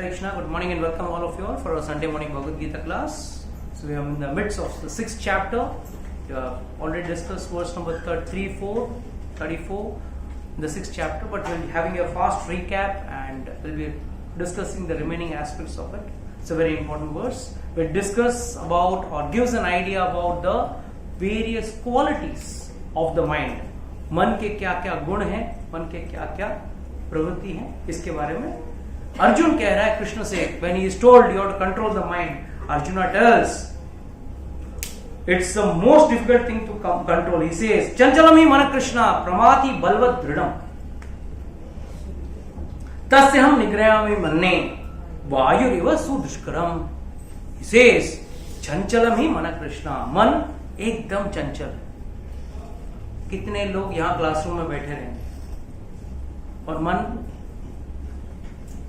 Krishna, good morning and welcome all of you all for our Sunday morning Bhagavad Gita class. So we are in the midst of the 6th chapter. We have already discussed verse number 34 in the 6th chapter, but we'll be having a fast recap and we'll be discussing the remaining aspects of it. It's a very important verse. We'll discuss about or gives an idea about the various qualities of the mind. मन के क्या क्या गुण हैं, मन के क्या क्या प्रवृत्ति हैं, इसके बारे में अर्जुन कह रहा है कृष्ण से. when he is told you have to control the mind, Arjuna tells it's the most difficult thing to control. He says chanchalam hi mana krishna pramati balvat dridam tasyaham nigrayami manne vayuriva sudushkaram. He says chanchalam hi mana krishna, मन एकदम चंचल. कितने लोग यहाँ classroom में बैठे रहेंगे और मन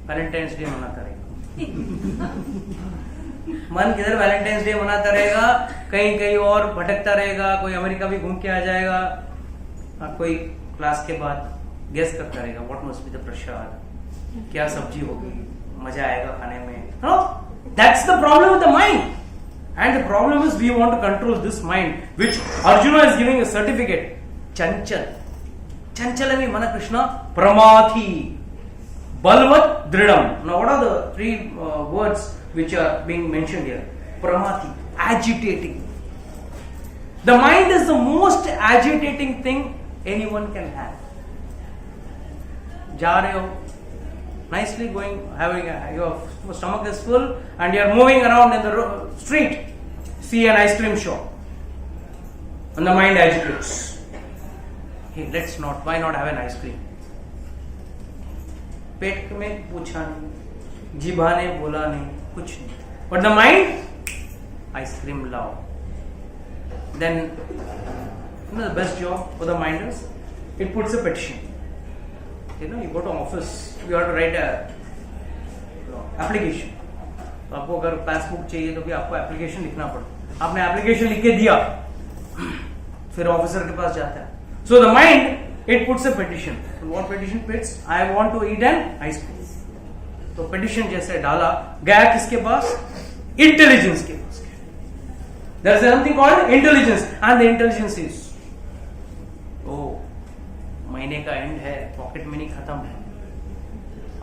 वैलेंटाइंस डे मनाता रहेगा. मन किधर वैलेंटाइंस डे मनाता रहेगा, कहीं कहीं और भटकता रहेगा. कोई अमेरिका भी घूम के आ जाएगा, कोई क्लास के बाद गेस करता रहेगा what must be the prasad, क्या सब्जी होगी, मजा आएगा खाने में. No, that's the problem with the mind. And the problem is we want to control this mind, which Arjuna is giving a certificate. Chanchal. Chanchalami mana Krishna Pramati Balvat Dridam. Now what are the three words which are being mentioned here? Pramati, agitating. The mind is the most agitating thing anyone can have. जा रहे हो, nicely going, having your stomach is full and you are moving around in the street, see an ice cream shop and the mind agitates. Hey, why not have an ice cream? पेट में पूछा नहीं, जीभा ने बोला नहीं, कुछ नहीं, but the mind, ice cream लाओ. Then the best job for the mind is it puts a petition. You go to office, you have to write a application. तो आपको अगर पासबुक चाहिए तो भी आपको एप्लीकेशन लिखना पड़ता. आपने एप्लीकेशन लिख के दिया, फिर ऑफिसर के पास जाता है. So the mind, it puts a petition. So what petition puts? I want to eat an ice cream. तो petition जैसे डाला, गया किसके पास? Intelligence के पास. There is something called intelligence, and the intelligence is, oh, महीने का एंड है, pocket money खत्म है,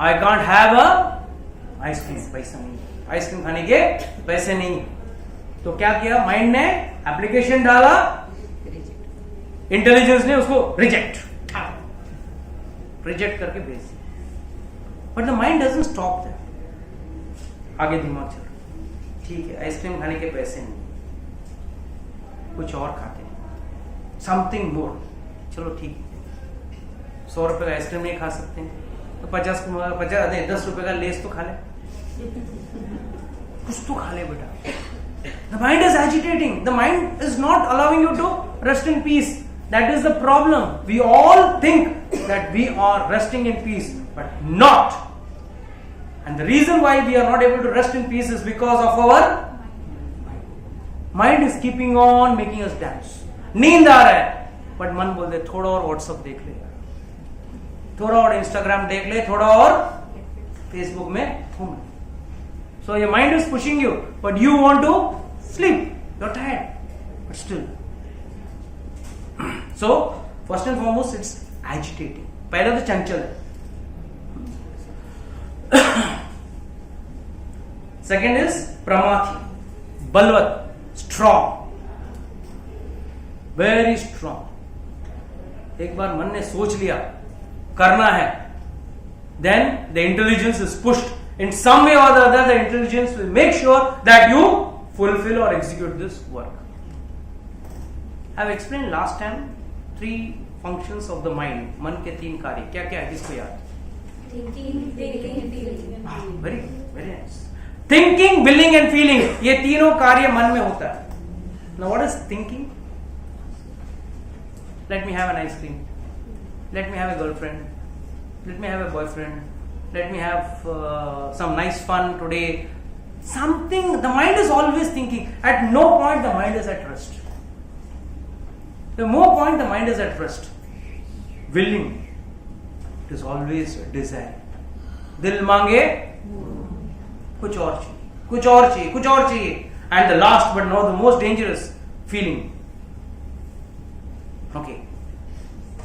I can't have a ice cream, पैसा नहीं, आइसक्रीम खाने के पैसे नहीं. तो क्या किया माइंड ने? एप्लीकेशन डाला, इंटेलिजेंस ने उसको रिजेक्ट करके भेज दिया. But the mind doesn't stop that. आगे दिमाग चल रहा, ठीक है आइसक्रीम खाने के पैसे नहीं, कुछ और खाते हैं, समथिंग मोर, चलो ठीक है, 100 रुपए का आइसक्रीम नहीं खा सकते हैं तो 10 रुपए का लेस तो खा ले, कुछ तो खा ले बेटा. The mind is agitating. The mind is not allowing you to rest in peace. That is the problem. We all think that we are resting in peace, but not. And the reason why we are not able to rest in peace is because of our mind is keeping on making us dance. नींद आ रहा है, but मन बोलते थोड़ा और WhatsApp देख ले, थोड़ा और इंस्टाग्राम देख ले, थोड़ा और फेसबुक में घूम ले. So your mind is pushing you, but you want to sleep. You're tired, but still. So first and foremost, it's agitating. पहले तो चंचल है. Second is pramati, balvat, strong, very strong. एक बार मन ने सोच लिया करना है, then the intelligence is pushed in some way or the other. The intelligence will make sure that you fulfill or execute this work. I have explained last time 3 functions of the mind. मन के 3 कार्य क्या क्या है, किसको याद? Thinking, willing and feeling. Very nice. Thinking, willing and feeling, ये तीनों कार्य मन में होता है. Now what is thinking? Let me have an ice cream. Let me have a girlfriend. Let me have a boyfriend. Let me have some nice fun today. Something, the mind is always thinking. At no point the mind is at rest. The more point the mind is at rest. Willing, it is always a desire. दिल मांगे कुछ और चाहिए, कुछ और चाहिए, कुछ और चाहिए. And the last but not the most dangerous feeling. Okay,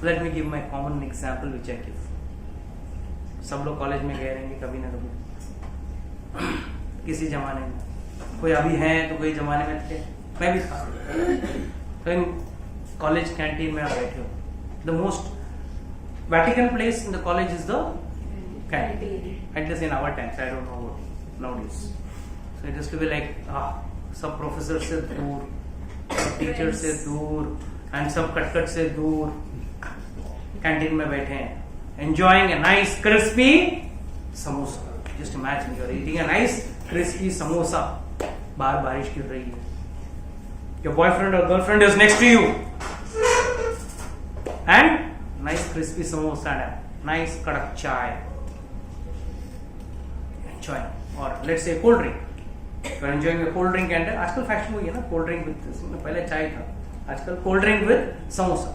let me give my common example which I give. सब लोग कॉलेज में गए रहेंगे कभी ना कभी, किसी जमाने में. कोई अभी हैं तो कोई जमाने में थे, मैं भी था. तो इन कॉलेज कैंटीन में आप बैठे हो. The most Vatican place in the college is the canteen. At least in our times, I don't know what nowadays. So it used to be like सब प्रोफेसर से दूर, सब टीचर से दूर, एंड सब कटकट से दूर कैंटीन में बैठे हैं, enjoying a nice crispy samosa. Just imagine you're eating a nice crispy samosa. बाहर बारिश गिर रही है. Your boyfriend or girlfriend is next to you, and nice crispy samosa and a nice kadak chai. Enjoying, or let's say cold drink. You're enjoying a cold drink and आजकल fashion हुई है ना cold drink with, पहले चाय था, आजकल cold drink with samosa.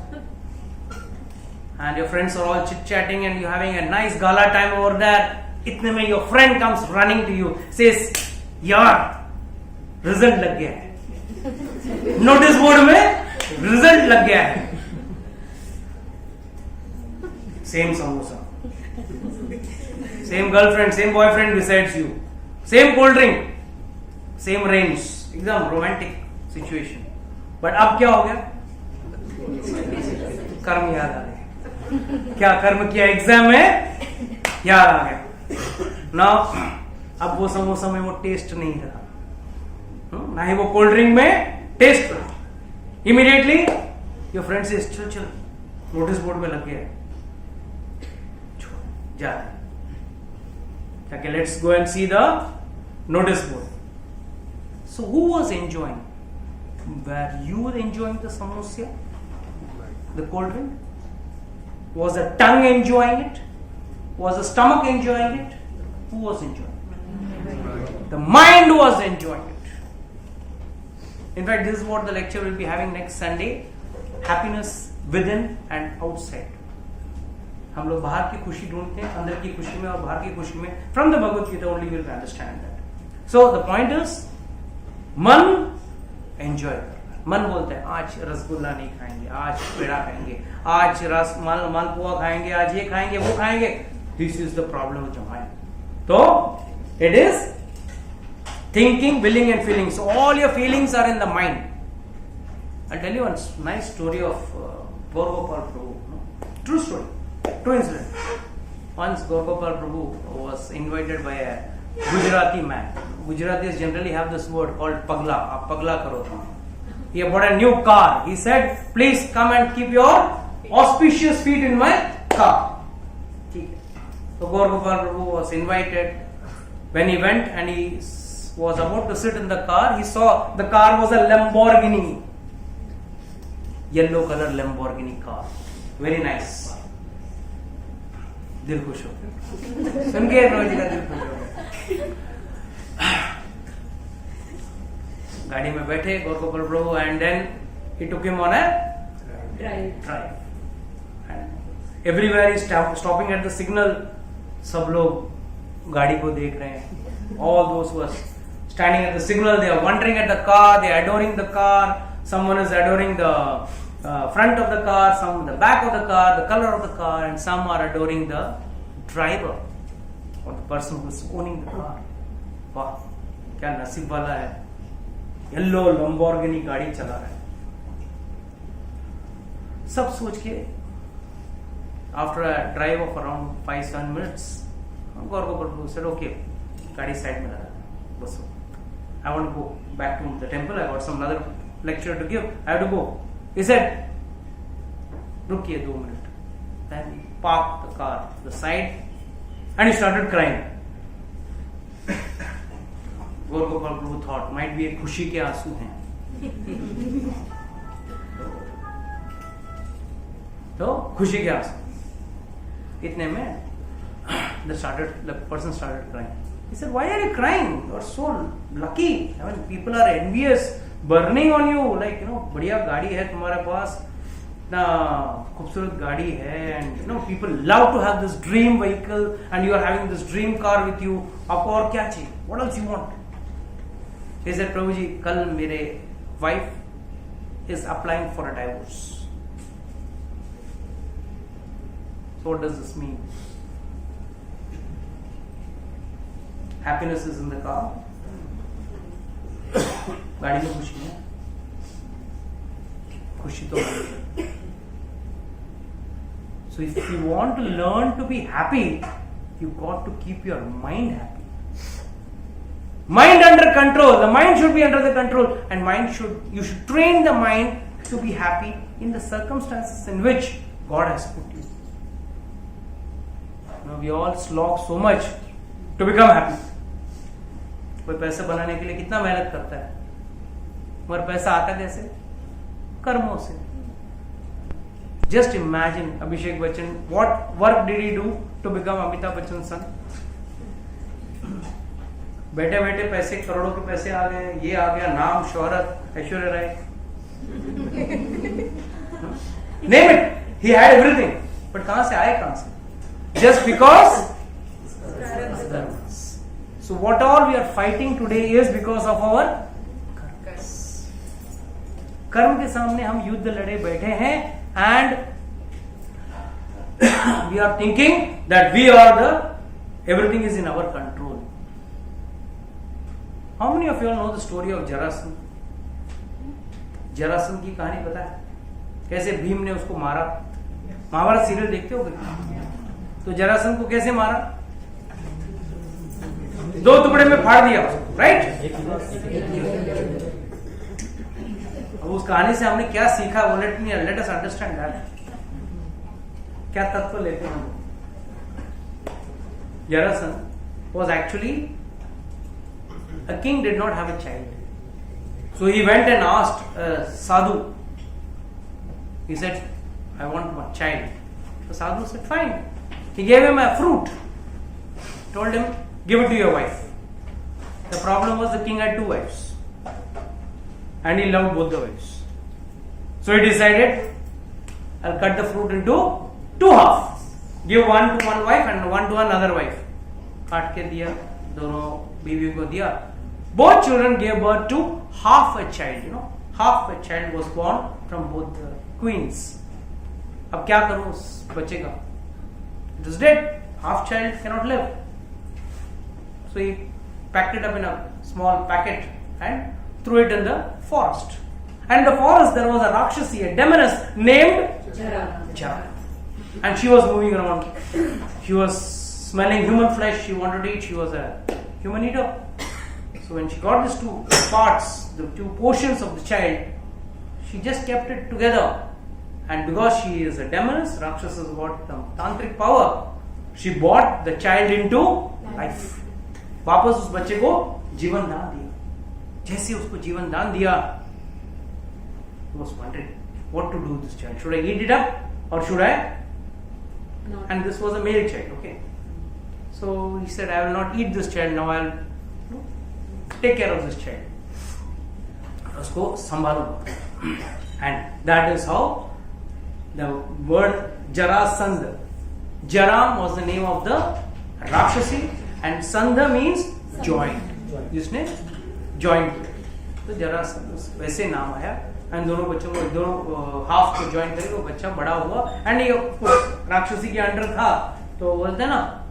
And your friends are all chit chatting and you're having a nice gala time over there. इतने में your friend comes running to you, says, यार रिजल्ट लग गया है, नोटिस बोर्ड में रिजल्ट लग गया है. Same samosa, same girlfriend, same boyfriend besides you, same cold drink, same range, एकदम romantic situation. But अब क्या हो गया? कर्म याद आ गया. क्या कर्म किया एग्जाम में? याद आ गया. ना अब वो समोसा में वो टेस्ट नहीं रहा, ना ही वो कोल्ड ड्रिंक में टेस्ट रहा. इमीडिएटली योर फ्रेंड से चल चल नोटिस बोर्ड में लग गया, जा let's go and see the notice board. So who was enjoying? Were you enjoying the samosa, the cold drink? Was the tongue enjoying it? Was the stomach enjoying it? Who was enjoying it? The mind was enjoying it. In fact, this is what the lecture will be having next Sunday. Happiness within and outside. हम लोग बाहर की खुशी ढूंढते हैं, अंदर की खुशी में और बाहर की खुशी में. From the Bhagavad Gita only you will understand that. So the point is, मन एंजॉय कर. मन बोलते हैं आज रसगुल्ला नहीं खाएंगे, आज पेड़ा खाएंगे, आज रस मालपुआ खाएंगे, आज ये खाएंगे वो खाएंगे. This is the problem with the mind. तो it is thinking, willing and feeling. So all your feelings are in the mind. I tell you one nice story of Gaur Gopal Prabhu. True story, true incident. Once Gopal Prabhu was invited by a Gujarati man. Gujaratis generally have this word called pagla. Aap pagla karo. He bought a new car. He said, "Please come and keep your auspicious feet in my car." So Gopal Prabhu was invited. When he went and he was about to sit in the car, he saw the car was a Lamborghini, yellow color Lamborghini car, very nice. दिल खुश हो गया सुन के, रोज का दिल खुश हो गया. गाड़ी में बैठे Gaur Gopal Prabhu and then he took him on a drive. Everywhere is stopping at the signal. सब लोग गाड़ी को देख रहे हैं. All those who are standing at the signal, they are wondering at the car, they are adoring the car. Someone is adoring the front of the car, some the back of the car, the color of the car, and some are adoring the driver or the person who is owning the car. वाह क्या नसीब वाला है, yellow Lamborghini गाड़ी चला रहा है. सब सोच के after a drive of around 5-7 minutes, Gopal Prabhu said, "Okay, गाड़ी साइड में लगा, बस I want to go back to the temple. I got some other lecture to give. I have to go." He said, "रुकिए 2 minutes." Then he parked the car to the side and he started crying. Gopal Prabhu thought, might be एक खुशी के आंसू हैं. तो खुशी के आंसू. इतने में the person started crying. He said, "Why are you crying? You are so lucky. I mean, people are envious, burning on you. Like, बढ़िया गाड़ी है तुम्हारे पास, ना खूबसूरत गाड़ी है and people love to have this dream vehicle and you are having this dream car with you. आपको और क्या चाहिए? What else you want? He said, प्रभु जी कल मेरे wife is applying for a divorce. So what does this mean? Happiness is in the car. गाड़ी में खुशी है, खुशी तो है. So if you want to learn to be happy, you got to keep your mind happy. Mind under control. The mind should be under the control, and you should train the mind to be happy in the circumstances in which God has put you. Now we all slog so much to become happy. कोई पैसे बनाने के लिए कितना मेहनत करता है, मगर पैसा आता कैसे? कर्मों से. Just imagine Abhishek Bachchan, what work did he do to become Amitabh Bachchan's son? बैठे बैठे पैसे, करोड़ों के पैसे आ गए, ये आ गया, नाम, शोहरत, Aishwarya Rai, name it, he had everything. But कहां से आए, कहां से? Just because so what all we are fighting today is because of our कर्म के सामने हम युद्ध लड़े बैठे हैं and we are thinking that we are everything is in our control. How many of you all know the story of Jarasandh? Jarasandh की कहानी पता है? कैसे भीम ने उसको मारा? महाभारत सीरियल देखते हो? तो जरासंध को कैसे मारा? 2 टुकड़े में फाड़ दिया, राइट? अब उस कहानी से हमने क्या सीखा? वो लेट अस अंडरस्टैंड दैट. क्या तत्व लेते हैं हम? Jarasandh was actually a king, did not have a child. So he went and asked Sadhu. He said, I want my child. The Sadhu said, fine. He gave him a fruit. Told him, give it to your wife. The problem was the king had 2 wives. And he loved both the wives. So he decided, I'll cut the fruit into 2 halves. Give one to one wife and one to another wife. काट के दिया, दोनों बीवी को दिया. Both children gave birth to half a child. Half a child was born from both the queens. अब क्या करूं उस बच्चे का? It is dead. Half child cannot live. So he packed it up in a small packet and threw it in the forest. And in the forest there was a Rakshasi, a demoness named Jara. And she was moving around. She was smelling human flesh. She wanted to eat. She was a human eater. So when she got these 2 parts, the 2 portions of the child, she just kept it together. And because she is a demoness, Rakshasa has got the tantric power. She brought the child into life. वापस उस बच्चे को जीवन दान दिया. जैसे उसको जीवन दान दिया, he was wondering what to do with this child. Should I eat it up or should I? No. And this was a male child. Okay. So he said, I will not eat this child now. I will take care of this child. उसको संभालूंगा. And that is how the word Jarasandh. Jaram was the name of the Rakshasi and Sandha means joint. जिसने joint किया. तो Jarasandh वैसे नाम आया. And दोनों बच्चों को, दोनों हाफ को ज्वाइन करके वो बच्चा बड़ा हुआ. एंड ये राक्षसी के अंडर था. तो बोलते हैं ना,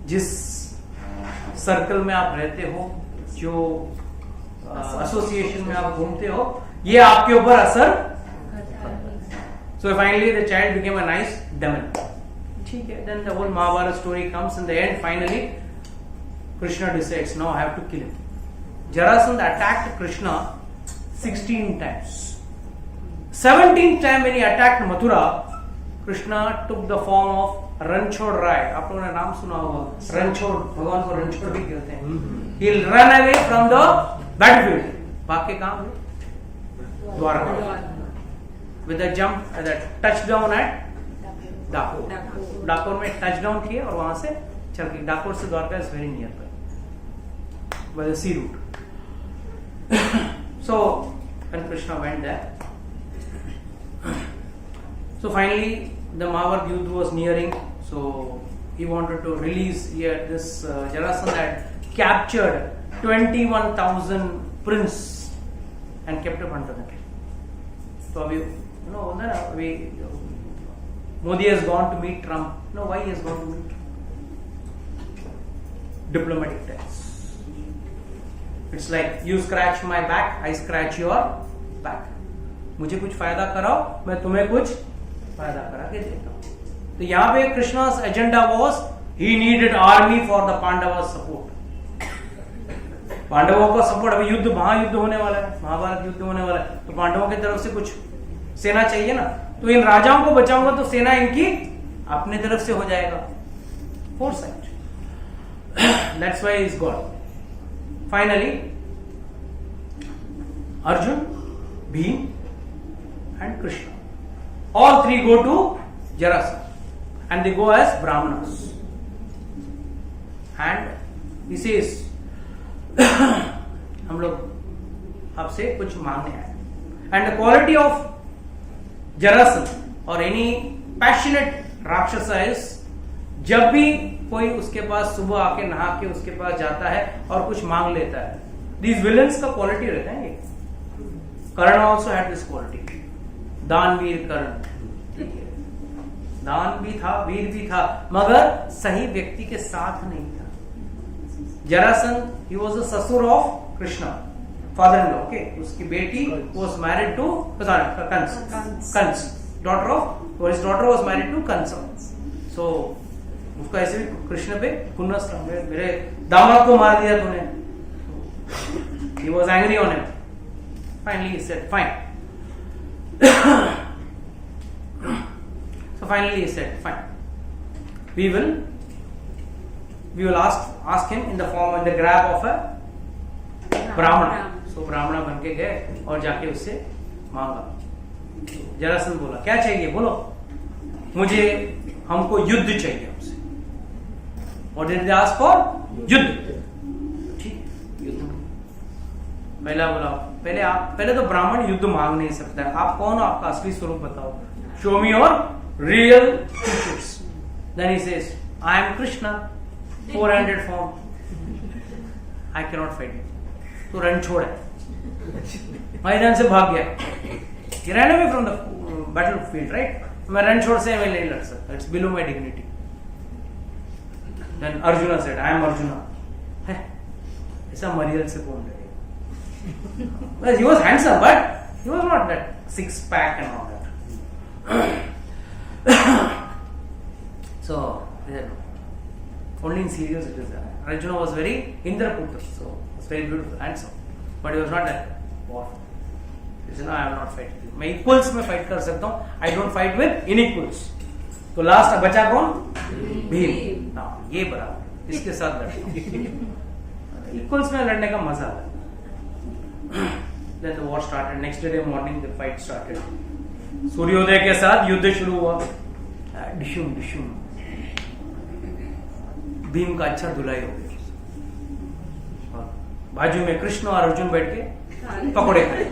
जिस सर्कल में आप रहते हो, जो एसोसिएशन में आप घूमते हो, ये आपके ऊपर असर. So finally the child became a nice demon. ठीक है. Then the whole Mahabharata story comes. In the end, finally Krishna decides, now I have to kill him. Jarasandh attacked Krishna 16 times. 17th time when he attacked Mathura, Krishna took the form of Ranchod Rai. आप लोगों ने नाम सुना होगा. Ranchod, भगवान को Ranchod भी कहते हैं. He'll run away from the battlefield. भाग के कहाँ गए? Dwarka. With a jump, that touchdown at Dakor. Dakor में touchdown किए और वहां से चल के, डाकोर से Dwarka is very near by the sea route. So when Krishna went there, So finally, the Mahabharata Yuddha was nearing. So he wanted to release. This Jarasandha had captured 21,000 prince and kept up under the king. So अभी अभी Modi has gone to meet Trump. No, why he has gone to meet Trump? Diplomatic ties. It's like you scratch my back, I scratch your back. मुझे कुछ फायदा कराओ, मैं तुम्हें कुछ फायदा करा के देता हूं. तो यहाँ पे कृष्णा's agenda was he needed army for the Pandavas support. पांडवों का सपोर्ट. अभी युद्ध महायुद्ध होने वाला है, महाभारत युद्ध होने वाला है, तो पांडवों की तरफ से कुछ सेना चाहिए ना. तो इन राजाओं को बचाऊंगा तो सेना इनकी अपनी तरफ से हो जाएगा. Foresight. That's why he's God. Finally, Arjun, Bhim, and Krishna. All three go to Jarasandha, and they go as Brahmanas. And he says, हम लोग आपसे कुछ मांगने आए. And the quality of Jarasandha or any passionate Rakshasa is, जब भी कोई उसके पास सुबह आके नहा के उसके पास जाता है और कुछ मांग लेता है. These villains का क्वालिटी रहता है ये. कर्ण also had this quality. दानवीर कर्ण, दान भी था, वीर भी था, मगर सही व्यक्ति के साथ नहीं था. Jarasandha, he was the ससुर of Krishna, father-in-law. Okay, उसकी बेटी was married to Kans, daughter of, or his daughter was married to Kansa. So उसका ऐसे भी कृष्ण पे खुन्नस था, मेरे दामाद को मार दिया तूने. He was angry on him. Finally he said, fine. So finally he said, fine. We will ask him in the grab of a Brahmana. So Brahmana बन के गए और जाके उससे मांगा. जरासंध बोला, क्या चाहिए बोलो. हमको युद्ध चाहिए हमसे. What did they ask for? युद्ध. ठीक, युद्ध. पहला बोला, पहले तो ब्राह्मण युद्ध मांग नहीं सकता है. आप कौन हो, आपका असली स्वरूप बताओ. Show me your real features. Then he says, I am Krishna, 400 form. I cannot fight you. तो रण छोड़ा, मैदान से भाग गया. He ran away from the battlefield, right? मैं रण छोड़ से मैं नहीं लड़ सकता. It's below my dignity. Then Arjuna said, I am Arjuna. ऐसा मरियल से कौन लड़ेगा? Well, he was handsome, but he was not that six pack and all that. So only in serious it is that. Arjuna was very Indraputra, so was very beautiful, handsome, but he was not that powerful. He said, no, I will not fight with you. मैं equals में fight कर सकता हूँ. I don't fight with inequals. तो last बचा कौन? भीम. हाँ, ये बराबर, इसके साथ लड़ता हूँ. इक्वल्स में लड़ने का मजा आता है. Then the war started. Next day morning the fight started. सूर्योदय के साथ युद्ध शुरू हुआ. डिशुम डिशुम. भीम का अच्छा धुलाई हो गया. बाजू में कृष्ण और अर्जुन बैठ के पकोड़े खाए.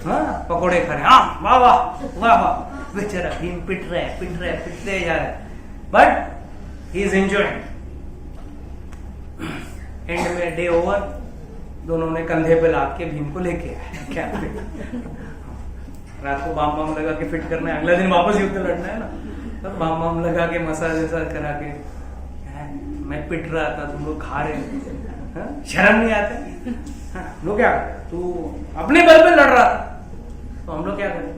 हाँ, पकोड़े खा रहे. हाँ, वाह वाह वाह वाह. बेचारा भीम पिट रहे जा रहे. But he is enjoying. And में डे ओवर, दोनों ने कंधे पे लाद के भीम को लेके आए. क्या रात को बाम लगा के फिट करना है, अगला दिन वापस युद्ध लड़ना है ना. तब बाम लगा के मसाज करा के, मैं पिट रहा था, तुम लोग खा रहे. शर्म नहीं आता. लोग क्या करते, तू अपने बल पे लड़ रहा था, तो हम लोग क्या करें.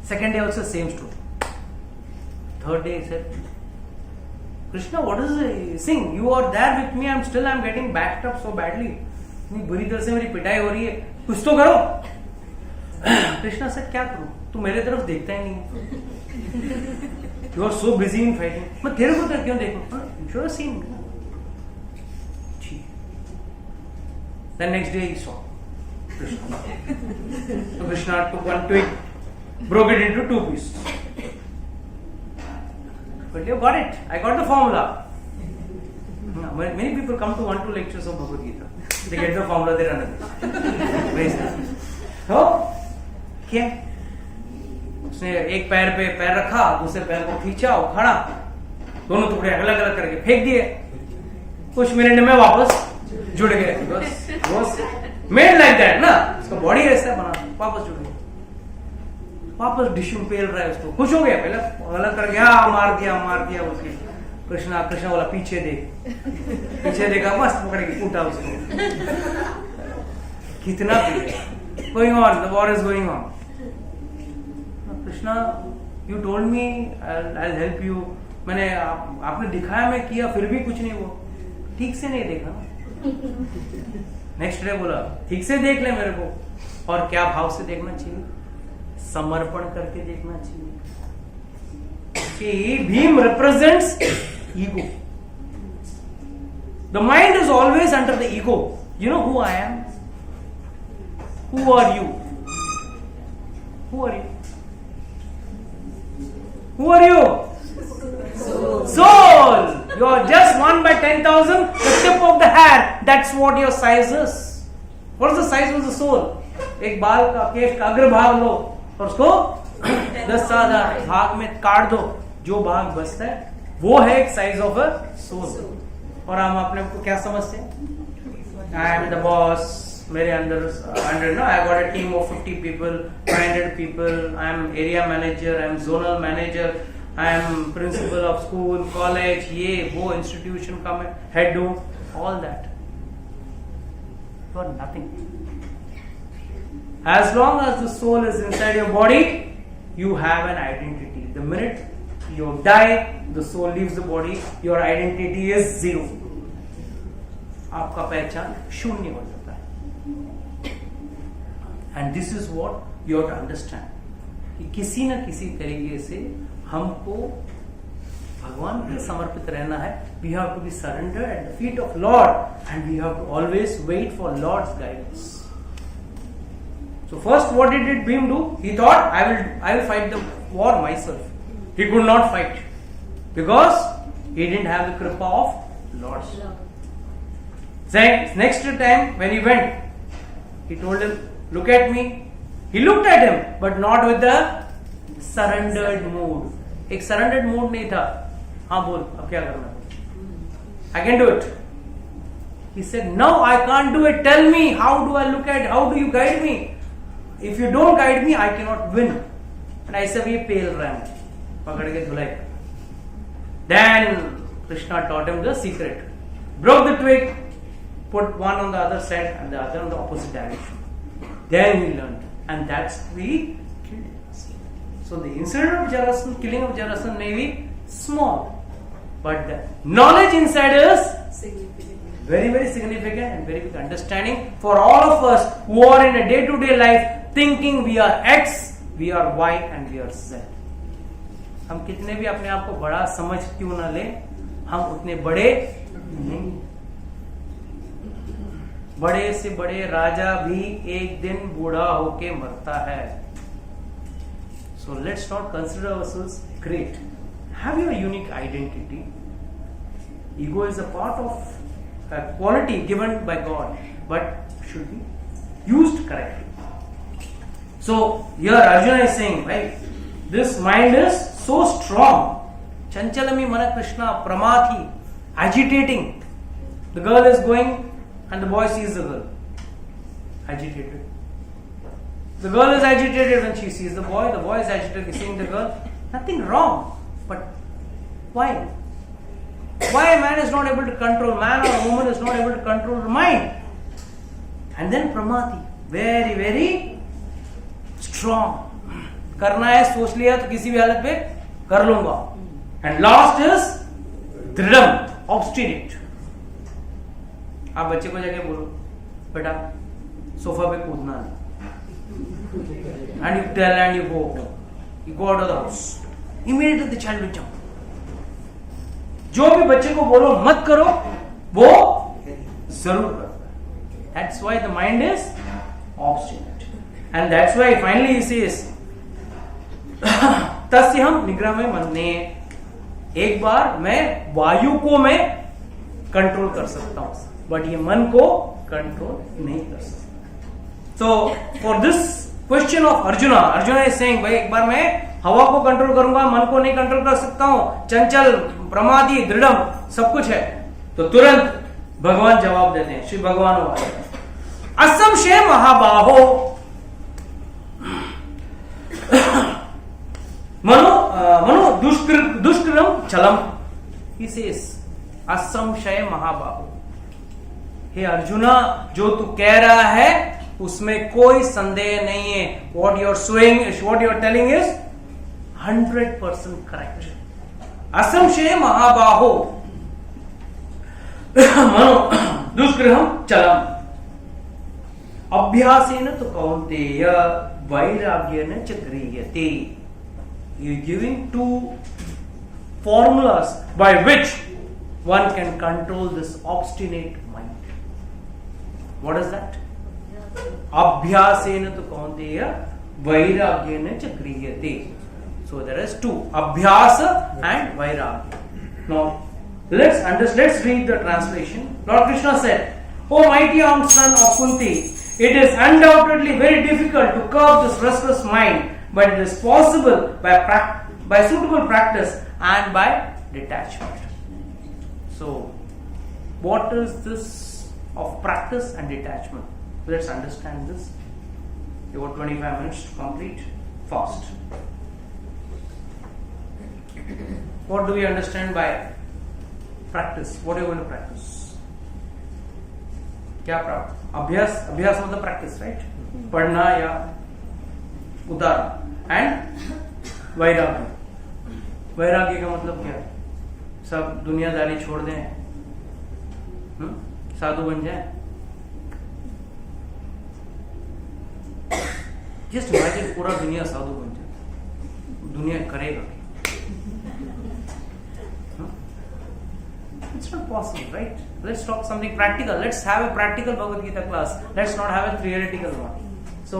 Second day also same story. Third day he said, Krishna, what is he saying? You are there with me. I'm getting backed up so badly. इतनी बुरी तरह से मेरी पिटाई हो रही है, कुछ तो करो. कृष्णा से क्या करूं, तू मेरे तरफ देखता ही नहीं. You are so busy in fighting. मैं तेरे को क्यों देखूं? You should have seen me. Then next day he saw Krishna. So Krishna took one twig, broke it into two pieces. But you got it. I got the formula. Many people come to 1-2 lectures of Bhagavad Gita. They get the formula, they run away. So, क्या उसने एक पैर पे पैर रखा, दूसरे पैर को खींचा, उखाड़ा, दोनों टुकड़े अलग अलग करके फेंक दिए, कुछ मिनट में वापस जुड़ गए। बस मेड लाइक दैट ना, उसका बॉडी ऐसा बना, वापस जुड़ गया, वापस डिश में पेल रहा है उसको, खुश हो गया, पहले अलग कर गया, मार दिया उसके। कृष्णा बोला पीछे देखा, मस्त पकड़ के कूटा उसको। कितना going on, the war is going on. Krishna, you told me I will help you, मैंने आपने दिखाया, मैं किया, फिर भी कुछ नहीं हुआ, ठीक से नहीं देखा ना। नेक्स्ट डे बोला ठीक से देख ले मेरे को, और क्या भाव से देखना चाहिए, समर्पण करके देखना चाहिए। कि Bheem represents ego, the mind is always under the ego. You know who I am, who are you, who are you, who are you? Soul. You are just 1 by 10,000, the tip of the hair. That's what your size is. What is the size of the soul? एक बाल का, केश का अग्रभाग लो और उसको 10,000 भाग में काट दो, जो भाग बचता है वो है एक साइज ऑफ अ सोल। और हम अपने को क्या समझते हैं? आई एम द बॉस, मेरे अंडर ना I got a team of 50 people, 500 people, I am area manager, I am zonal manager, I am principal of school, college, ये वो institution का मैं head हूँ, all that. You are nothing. As long as the soul is inside your body, you have an identity. The minute you die, the soul leaves the body, your identity is zero. आपका पहचान शून्य हो जाता है. And this is what you have to understand. कि किसी न किसी तरीके से हमको भगवान के समर्पित रहना है. We have to be surrender at the feet of lord and we have to always wait for lord's guidance. So first what did Bhim do? He thought I will fight the war myself. He could not fight because he didn't have the kripa of lord's. Next time when he went, he told him, look at me. He looked at him but not with the surrendered mood. एक surrendered mood नहीं था. हाँ बोल, अब क्या करना? I can do it. He said, no, I can't do it. Tell me, how do I look at, how do you guide me? If you don't guide me, I cannot win. And I said, ये पेल रहा है, पकड़ के धुलाई. Then Krishna taught him the secret. Broke the twig, put one on the other side and the other on the opposite direction. Then he learned, and that's the. So the incident of Jarasandha, killing of Jarasandha may be small, but the knowledge inside is significant. Very, very significant and very big understanding for all of us who are in a day-to-day life thinking we are X, we are Y and we are Z. हम कितने भी अपने आप को बड़ा समझ क्यों ना ले, हम उतने बड़े नहीं. बड़े से बड़े राजा भी एक दिन बूढ़ा होके मरता है. So let's not consider ourselves great. Have your unique identity. Ego is a part of a quality given by God, but should be used correctly. So here Arjuna is saying, right, this mind is so strong. Chanchalami mana Krishna pramathi, agitating. The girl is going and the boy sees the girl. Agitated. The girl is agitated when she sees the boy is agitated seeing the girl. Nothing wrong. But why? Why a man is not able to control, man or woman is not able to control the mind? And then Pramati, very, very strong. करना है, सोच लिया तो किसी भी हालत पे कर लूंगा. And last is दृढ़म, obstinate. आप बच्चे को जाके बोलो, बेटा सोफा पे कूदना नहीं. And you tell and you go home. You go out of the house. Immediately the child will jump. जो भी बच्चे को बोलो मत करो, वो जरूर करता है. That's why the mind is obstinate. And that's why finally he says, तस्यहं निग्रहं मन्ये. एक बार मैं वायु को मैं कंट्रोल कर सकता हूं, बट ये मन को कंट्रोल नहीं कर सकता. So for this question of arjuna, arjuna is saying भाई एक बार मैं हवा को कंट्रोल करूंगा, मन को नहीं कंट्रोल कर सकता हूं, चंचल, प्रमादी, दृढ़ सब कुछ है। तो तुरंत भगवान जवाब देते हैं, श्री भगवान असंशय महाबाहो मनो दुष्कृतम चलम, he says असंशय महाबाहो, हे अर्जुना जो तू कह रहा है उसमें कोई संदेह नहीं है, what you are telling is 100% correct। असंशय महाबाहो मनो दुष्कृतम चलम अभ्यासेन तो कौन्तेय वैराग्येन च गृह्यते। You giving two formulas by which one can control this obstinate mind. What is that? Abhyasena tu kaunteya vairagyena cha grihate. So there is two, abhyasa and vairagya. Now let's read the translation. Lord Krishna said, "O mighty armed son of Kunti, it is undoubtedly very difficult to curb this restless mind, but it is possible by suitable practice and by detachment." So, what is this of practice and detachment? Let's understand this. You got 25 minutes to complete fast. What do we understand by practice? What are you going to practice? क्या अभ्यास मतलब practice, right? पढ़ना या उतारना। And वैराग्य, वैराग्य का मतलब क्या? सब दुनियादारी छोड़ दें, साधु बन जाए। जस्ट इमेजिन पूरा दुनिया साधु बन जाए, दुनिया करेगा? It's not possible, right? Let's talk something practical. Let's have a practical Bhagavad Gita class. Let's not have a theoretical one. So,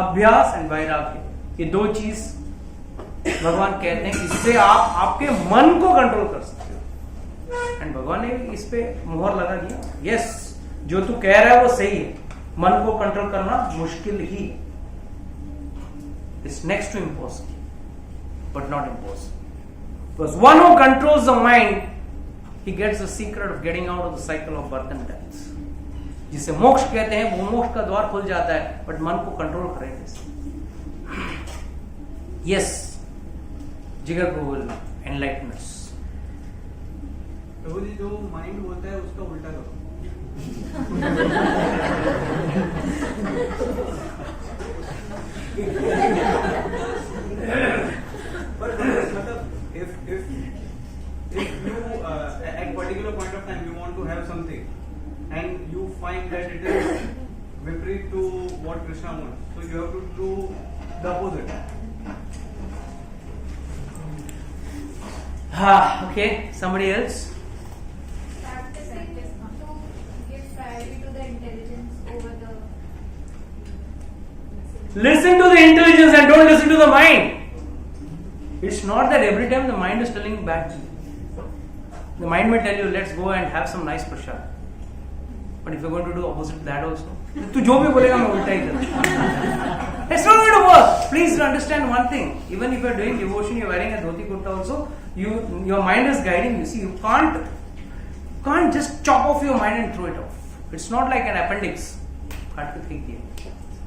अभ्यास एंड वैराग्य, ये दो चीज भगवान कहते हैं, इससे आप आपके मन को कंट्रोल कर सकते हो। एंड भगवान ने इस पे मुहर लगा दिया, यस जो तू कह रहा है वो सही है, मन को कंट्रोल करना मुश्किल ही, it's next to impossible but not impossible. Because one who controls the mind, he gets the secret of getting out of the cycle of birth and death, जिसे मोक्ष कहते हैं। वो मोक्ष का द्वार खुल जाता है, बट मन को कंट्रोल करें कैसे? यस जिगर को एनलाइटन अस। प्रभु जी, जो माइंड होता है उसका उल्टा करो। पर मतलब if you at particular point of time you want to have something and you find that it is vipreet to what Krishna wants, so you have to do the opposite. Okay, somebody else? Practicing to give priority to the intelligence over the. Listen to the intelligence and don't listen to the mind. It's not that every time the mind is telling bad things. The mind may tell you, let's go and have some nice prasad. But if you're going to do opposite that also, तू जो भी बोलेगा मैं उल्टा ही करूँगा। It's not going to work. Please understand one thing. Even if you're doing devotion, you're wearing a dhoti kurta also, your mind is guiding you. See, you can't just chop off your mind and throw it off. It's not like an appendix. काट के फेंक दिया.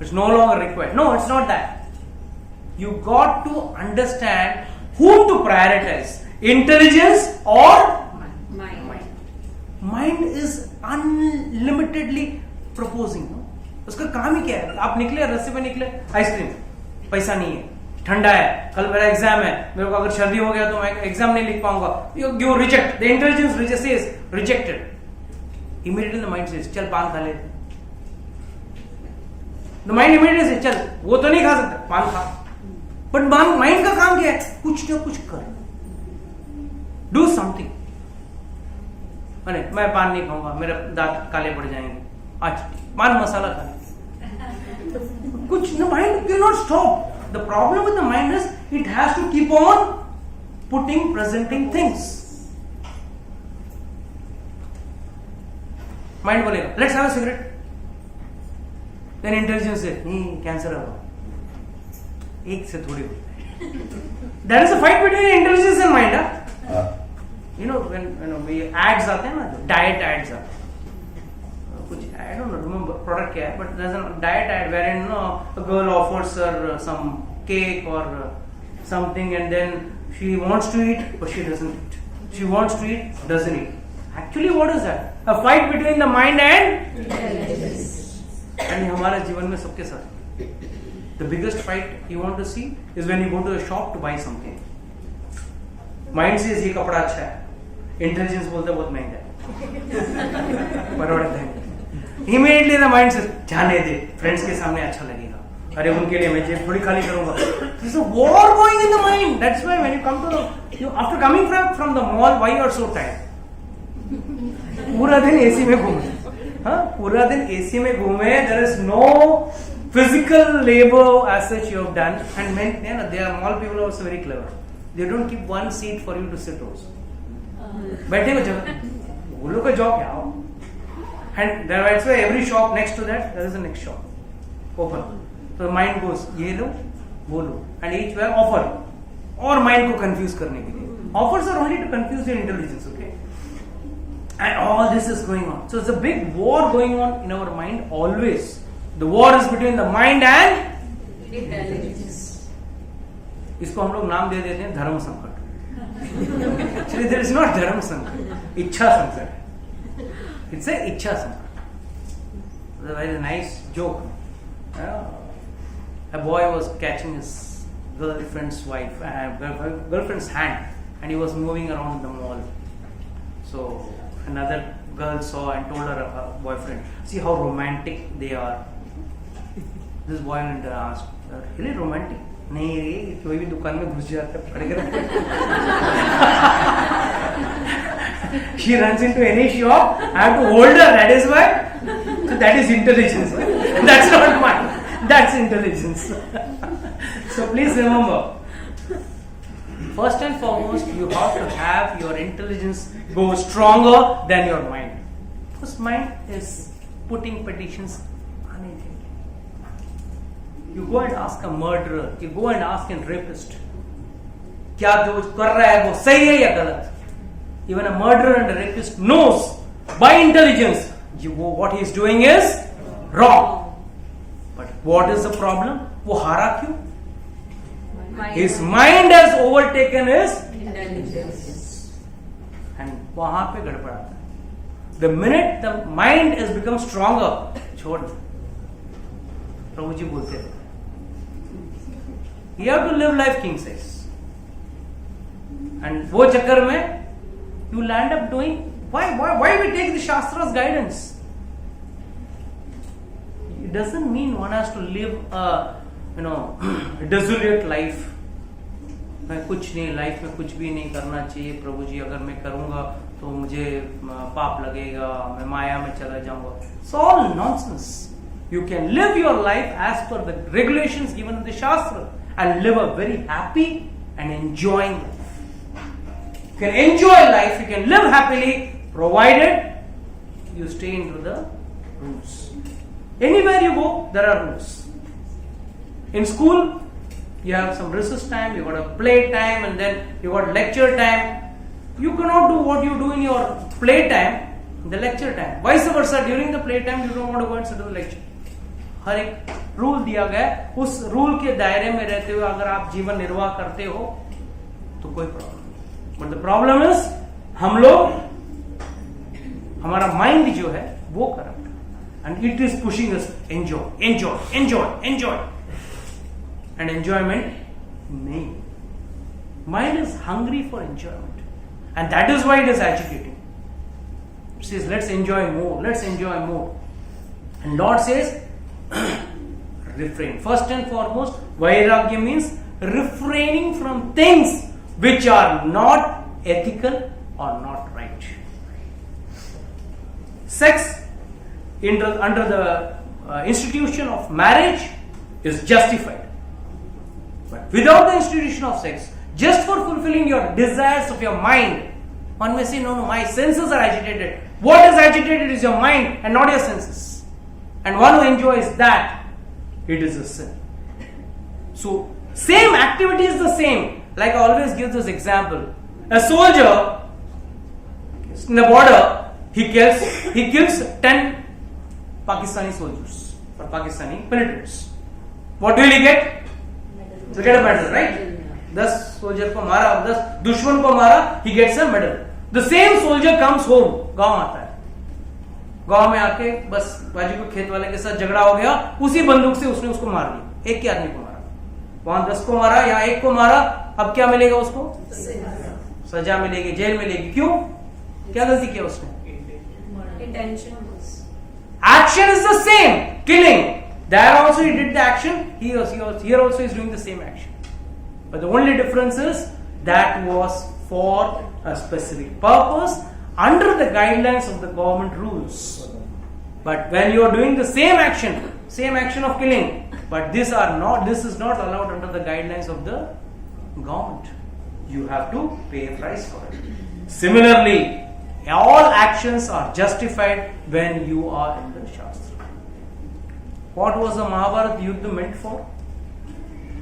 It's no longer required. No, it's not that. You got to understand whom to prioritize. Intelligence or mind is unlimitedly proposing. उसका काम ही क्या है? आप निकले रस्ते पे निकले, आइसक्रीम, पैसा नहीं है, ठंडा है, कल मेरा एग्जाम है, मेरे को अगर सर्दी हो गया तो मैं एग्जाम नहीं लिख पाऊंगा, you reject. The intelligence says rejected. Immediately the mind says चल पान खा ले। द माइंड इमीडिएटली से चल वो तो नहीं खा सकता, पान खा। बट माइंड का काम क्या है? कुछ ना कुछ कर, डू समथिंग। अरे मैं पान नहीं खाऊंगा, मेरे दांत काले पड़ जाएंगे, आज पान मसाला खा ले। कुछ न, mind can not stop. The problem with the mind is it has to keep on putting presenting things. Mind बोलेगा let's have a cigarette, then intelligence से नहीं कैंसर है, एक से थोड़ी होता है. That is a fight between intelligence and mind. You know when we ads आते हैं ना, diet ads आते हैं, कुछ I don't know remember product क्या है, but there's a diet ad wherein a girl offers her some cake or something, and then she wants to eat but she doesn't eat. She wants to eat, doesn't eat. Actually, what is that? A fight between the mind and intelligence. And हमारे जीवन में सबके साथ. The biggest fight you want to see is when you go to a shop to buy something. Mind says ये कपड़ा अच्छा है, intelligence बोलता है बहुत महंगा है. But what is that? Immediately the mind says जाने दे, friends के सामने अच्छा लगेगा. अरे उनके लिए मैं जेब थोड़ी खाली करूंगा. There's a war going in the mind. That's why when you come to after coming from the mall, why you are so tired? पूरा दिन एसी में घूमे, हाँ पूरा दिन एसी में घूमे. There is no physical labor as such you have done, and men, they are mall people are also very clever. They don't keep one seat for you to sit also. बैठे को जगह, वो लोग का job क्या हो? And that's why every shop next to that there is a next shop open. So the mind goes ये लो वो लो, and each way offer और mind को confuse करने के लिए. Offers are only to confuse your intelligence, okay? And all this is going on. So it's a big war going on in our mind always. The war is between the mind and intelligence. इसको हम लोग नाम दे देते हैं धर्म संकट. Actually, there is not धर्म संकट, इच्छा संकट. It's a इच्छा संकट. It's a very nice joke. A boy was catching his girlfriend's hand, and he was moving around the mall. So another girl saw and told her boyfriend, "See how romantic they are." This boyfriend asked, "Really romantic?" नहीं रे, कोई भी दुकान में घुस जाता है खड़े कर. She runs into any shop, I have to hold her. That is why. So that is intelligence. That's not mine. That's intelligence. So please remember, first and foremost, you have to have your intelligence go stronger than your mind. Because mind is putting petitions anything. You go and ask a murderer, you go and ask a rapist, क्या जो कर रहा है वो सही है या गलत? Even a murderer and a rapist knows by intelligence what he is doing is wrong. But what is the problem? वो हारा क्यों? His mind has overtaken his intelligence. And वहां पे गड़बड़ आता है. The minute the mind has become stronger, छोड़ दो. प्रभु जी बोलते हैं, you have to live life king size. And वो चक्कर में you will end up doing why we take the Shastra's guidance. It doesn't mean one has to live a desolate life. मैं कुछ नहीं, लाइफ में कुछ भी नहीं करना चाहिए. प्रभु जी अगर मैं करूंगा तो मुझे पाप लगेगा, मैं माया में चला जाऊंगा. It's all nonsense. You can live your life as per the regulations given in the Shastra and live a very happy and enjoying life. You can enjoy life, you can live happily, provided you stay into the rules. Anywhere you go, there are rules. In school, you have some recess time, you got a play time, and then you got lecture time. You cannot do what you do in your play time in the lecture time. Vice versa, during the play time, you don't want to go and sit to the lecture. हर एक rule दिया गया, उस rule के दायरे में रहते हुए अगर आप जीवन निर्वाह करते हो तो कोई प्रॉब्लम नहीं. बट द प्रॉब्लम इज हम लोग, हमारा माइंड जो है वो corrupt and it is pushing us enjoy enjoy enjoy enjoy and enjoyment नहीं. Mind is hungry for enjoyment and that is why it is agitating. It says let's enjoy more, let's enjoy more. And lord says refrain. First and foremost, vairagya means refraining from things which are not ethical or not right. Sex under the institution of marriage is justified. But without the institution of sex, just for fulfilling your desires of your mind, one may say, no, my senses are agitated. What is agitated is your mind and not your senses. And one who enjoys that it is a sin. So same activity is the same. Like I always give this example. A soldier in the border, he kills 10 Pakistani soldiers or Pakistani militants. What will he get? He'll get a medal, right? 10 soldier को मारा, 10 दुश्मन को मारा, he gets a medal. The same soldier comes home, गांव आता है, गांव में आके बस बाजू के खेत वाले के साथ झगड़ा हो गया, उसी बंदूक से उसने उसको मार दिया, एक ही आदमी को मारा, वहां 10 को मारा या एक को मारा, अब क्या मिलेगा उसको? सजा मिलेगी, जेल मिलेगी. क्यों? क्या गलती किया उसने? Action is the same, killing. There also he did the action. Here also is doing the same action. But the only difference is that was for a specific purpose under the guidelines of the government rules. But when you are doing the same action of killing, but this is not allowed under the guidelines of the government. You have to pay a price for it. Similarly, all actions are justified when you are in the Shastra. What was the Mahabharata Yuddha meant for?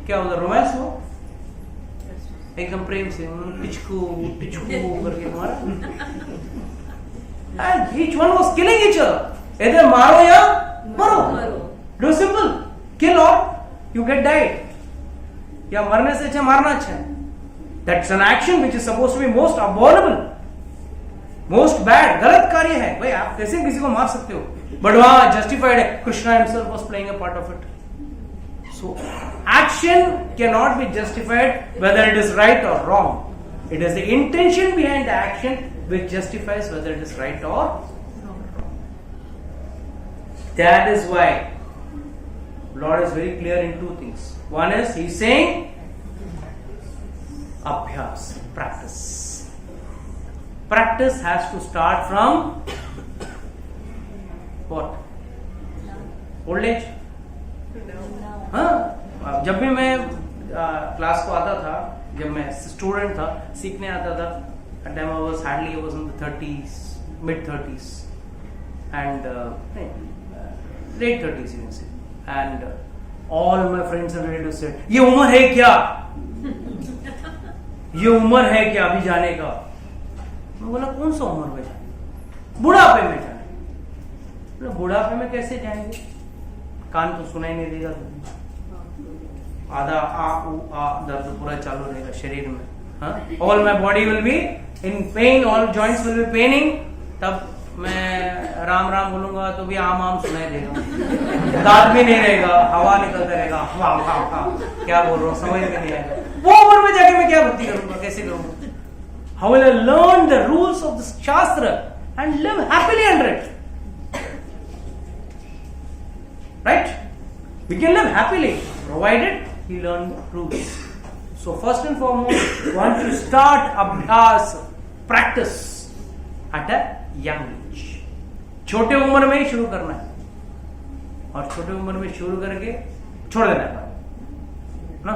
क्या होता? Romance हो, एकदम प्रेम से टिचकू करके मारा. And each one was killing each other. Either मारो या मरो. Do simple. Kill or you get died. या मरने से अच्छा मारना अच्छा है. That's an action which is supposed to be most abominable, most bad. गलत कार्य है भाई, आप कैसे किसी को मार सकते हो? But वहां justified है. Krishna himself was playing a part of it. So action cannot be justified whether it is right or wrong. It is the intention behind the action which justifies whether it is right or wrong. That is why Lord is very clear in two things. One is he is saying abhyas, practice. Practice has to start from what? Old age? हाँ, जब भी मैं class को आता था, जब मैं student था, सीखने आता था, at time I was in the 30s, mid 30s, and late 30s you can say, and all my friends and relatives said, ये उम्र है क्या? ये उम्र है क्या अभी जाने का? मैं बोला कौन सा उम्र में जाने? बुढ़ापे में जाने. बुढ़ापे में कैसे जाएंगे? कान तो सुनाई नहीं देगा, आधा दर्द पूरा चालू रहेगा शरीर में. All my body will be in pain, all joints will be paining. तब मैं राम राम बोलूंगा तो भी आम सुनाई देगा, दांत भी नहीं रहेगा, हवा निकलता रहेगा, क्या बोल रहा हूँ समझ में नहीं आएगा. वो उम्र में जाके मैं क्या भक्ति करूंगा, कैसे करूंगा? How will I learn the rules of the shastra and live happily under it? Right? We can live happily provided we learn the rules. So first and foremost, we want to start abhyas, practice at a young age. छोटे उम्र में ही शुरू करना है, और छोटे उम्र में शुरू करके छोड़ देना है ना.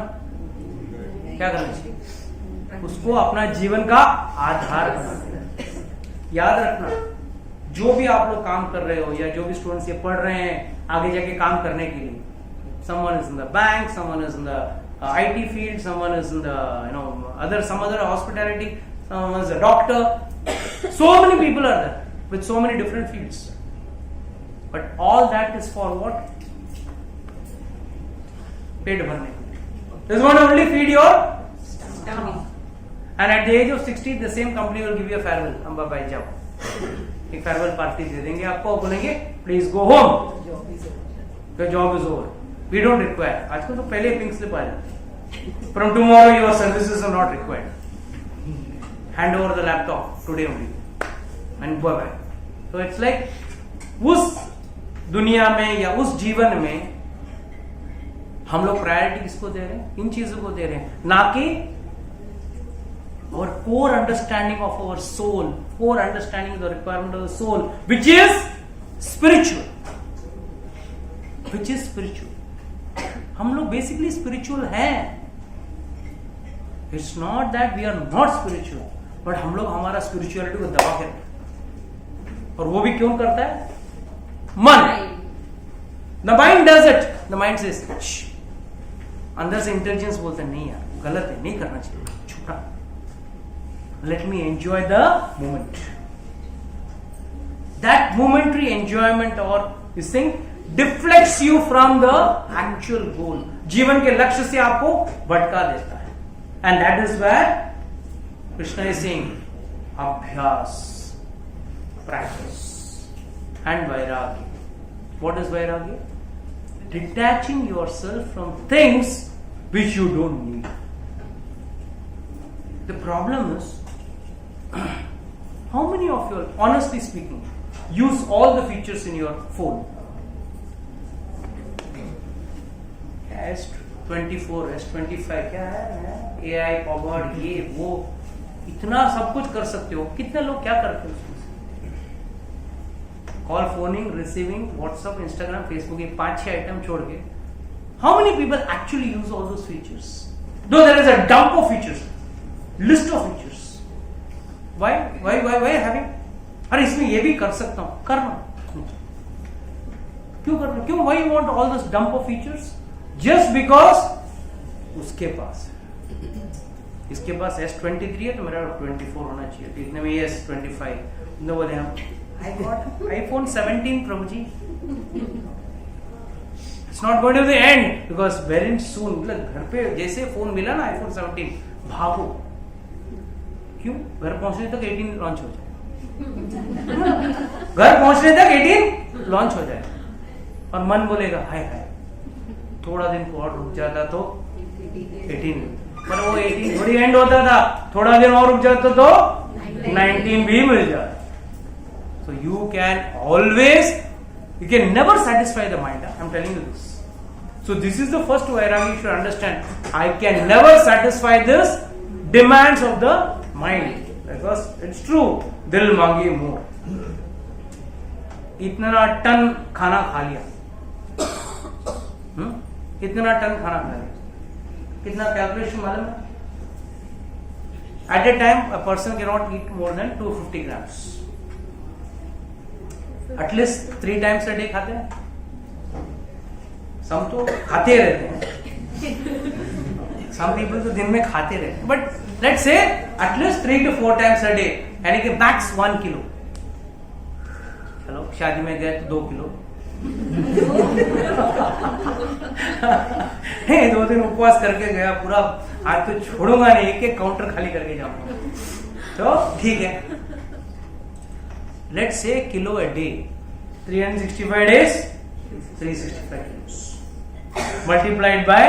क्या करना चाहिए? उसको अपना जीवन का आधार बनाना. याद रखना, जो भी आप लोग काम कर रहे हो या जो भी स्टूडेंट्स ये पढ़ रहे हैं आगे जाके काम करने के लिए, someone is in the bank, someone is in the IT field, someone is in the some other hospitality, someone is a doctor. So many people are there with so many different fields, but all that is for what? पेट भरने. This is going to only feed your stomach, and at the age of 60 the same company will give you a farewell. Amba bhai jao, एक farewell party दे देंगे आपको, बोलेंगे please go home, your job is over, we don't require. आजकल तो पहले pink slip आ जाती, from tomorrow your services are not required, hand over the laptop today only and bye bye. तो इट्स लाइक उस दुनिया में या उस जीवन में हम लोग प्रायोरिटी किसको दे रहे हैं? इन चीजों को दे रहे हैं, ना कि our core understanding of our soul, core understanding of the requirement of the soul, which is spiritual. हम लोग बेसिकली स्पिरिचुअल हैं. It's not that we are not spiritual, but हम लोग हमारा स्पिरिचुअलिटी को दबा के रखते हैं. और वो भी क्यों करता है? मन. The mind does it. The mind says अंदर से इंटेलिजेंस बोलते हैं नहीं यार गलत है, नहीं करना चाहिए, छुपा, let me enjoy the moment. That momentary enjoyment और this thing deflects you from the actual goal. जीवन के लक्ष्य से आपको भटका देता है. And that is where Krishna is saying abhyas, practice, and vairagya. What is vairagya? Detaching yourself from things which you don't need. The problem is, how many of you, honestly speaking, use all the features in your phone? S24, S25 क्या है? AI powered ये वो, इतना सब कुछ कर सकते हो. कितने लोग क्या करते हो? Call, phoning, receiving, WhatsApp, Instagram, Facebook, ये 5-6 आइटम छोड़ के how many people actually use all those features? Though there is a dump of features, list of features. Why having? अरे इसमें ये भी कर सकता हूं, करना क्यों करना? क्यों? Why you want all this dump of features? Just because उसके पास, इसके पास S23 है तो मेरा 24 होना चाहिए. तो इतने में ये S25 नो बोले हम I got iPhone 17 Pro G. It's not going to be the end because very soon, मतलब घर पे जैसे फोन मिला ना iPhone 17 भागो. क्यों? घर पहुंचने तक 18 लॉन्च हो जाए. घर पहुंचने तक 18 लॉन्च हो जाए और मन बोलेगा हाय हाय थोड़ा दिन को और रुक जाता तो 18, पर वो 18 थोड़ी एंड होता था. थोड़ा दिन और रुक जाता तो 19 भी मिल जाए. So you can never satisfy the mind. I'm telling you this. So this is the first vairagya you should understand. I can never satisfy this demands of the mind because it's true. दिल मांगे मोर. इतना ton खाना खा लिया, इतना ton खाना खा लिया. कितना कैलकुलेशन मालूम है? At a time, a person cannot eat more than 250 grams. At least 3 times a day खाते हैं. सम तो खाते रहते हैं, सम पीपल तो दिन में खाते रहते हैं. But let's say at least 3 to 4 times a day, यानी कि मैक्स 1 किलो. चलो शादी में गए तो 2 किलो. 2 दिन उपवास करके गया पूरा, आज तो छोड़ूंगा नहीं, एक काउंटर खाली करके जाऊंगा. तो ठीक है, let's say kilo a day, 365 days, 365 kilos. Multiplied by,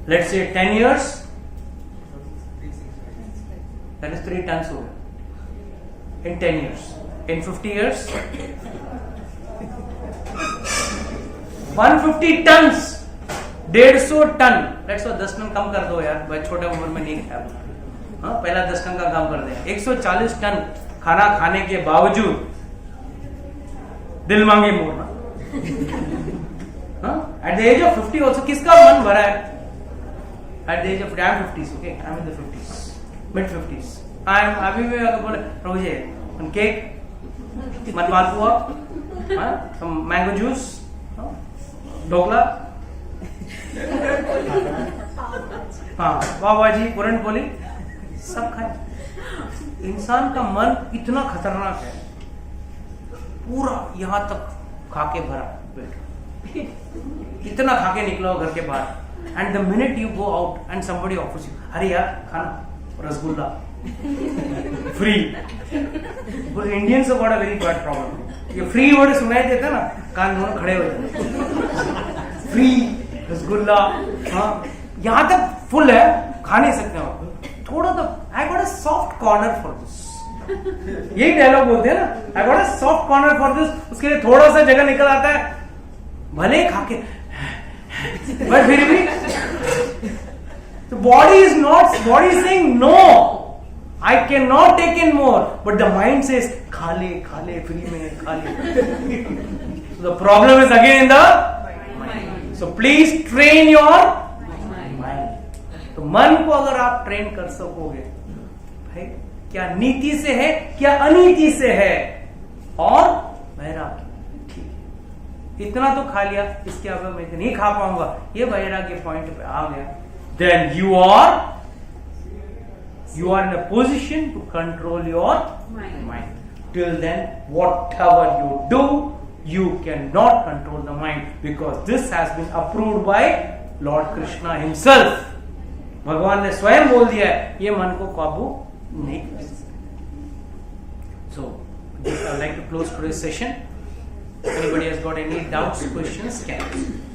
let's say 10 years, that is 3 tons over. In 10 years. In 50 years, 150 tons, 150 ton. let's say 10 ton कम कर दो यार, भाई छोटे उम्र में नहीं खाया. हाँ, पहला 10 टन का काम कर दे. 140 टन खाना खाने के बावजूद दिल मांगे मोर ना. At the age of 50 also किसका मन भरा है? At the age of I am 50s, okay, I am in the 50s, mid 50s. I am अभी भी अगर बोले प्रभु जी cake, malpua, mango juice, dhokla, हाँ पाव भाजी, पूरन पोली, सब खाए. इंसान का मन इतना खतरनाक है, पूरा यहां तक खाके भरा पेट, इतना खाके निकलो घर के बाहर. And the minute you go out and somebody offers you, अरे यार खाना रसगुल्ला फ्री. इंडियंस को बड़ा वेरी बैड प्रॉब्लम. ये फ्री वर्ड सुनाई देता ना, कान दोनों खड़े हो जाते. फ्री रसगुल्ला, हाँ यहां तक फुल है, खा नहीं सकते हो. थोड़ा तो I got a soft corner for this. यही डायलॉग बोलते हैं ना, I got a soft corner for this. उसके लिए थोड़ा सा जगह निकल आता है, भले खाके, बट फिर भी body is saying no, I can not take in more, but the mind says खा ले फ्री में खा ले. The problem is again in the mind. So please train your mind. तो मन को अगर आप ट्रेन कर सकोगे, भाई क्या नीति से है, क्या अनीति से है, और वैराग्य, ठीक है. इतना तो खा लिया, इसके अलावा मैं नहीं खा पाऊंगा, ये वैराग्य पॉइंट पे आ गया, then you are in a position to control your mind. Till then, whatever you do, you cannot control the mind, because this has been approved by Lord Krishna himself. भगवान ने स्वयं बोल दिया है, ये मन को काबू नहीं कर सकते. So, I would like to close today's session. Anybody has got any doubts, questions, can ask.